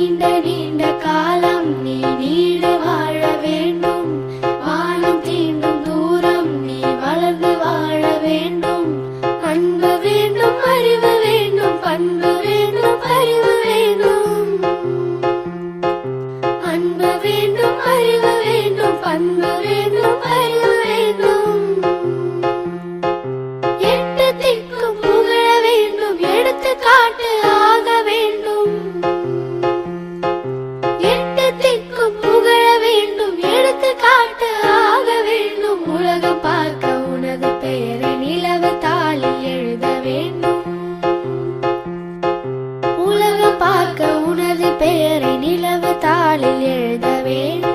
நீண்ட நீண்ட காலம் நீ நீடு வாழ வேண்டும். வானம் தீண்டும் தூரம் நீ வளர்ந்து வாழ வேண்டும். அன்பு வேண்டும், அறிவு வேண்டும், பண்பு வேண்டும், அறிவு வேண்டும். அன்பு வேண்டும், அறிவு வேண்டும், பண்பு வேண்டும், அறிவு வேண்டும். எட்டு திக்கும் புகழ வேண்டும், எடுத்துக்காட்டு ஆக வேண்டும். எட்டு திக்கும் புகழ வேண்டும், எடுத்துக்காட்டு ஆக வேண்டும். உலகம் பார்க்க உனது பெயரை நிலவு தாளில் எழுத வேண்டும். உலகம் பார்க்க உனது பெயரை நிலவு தாளில் எழுத வேண்டும்.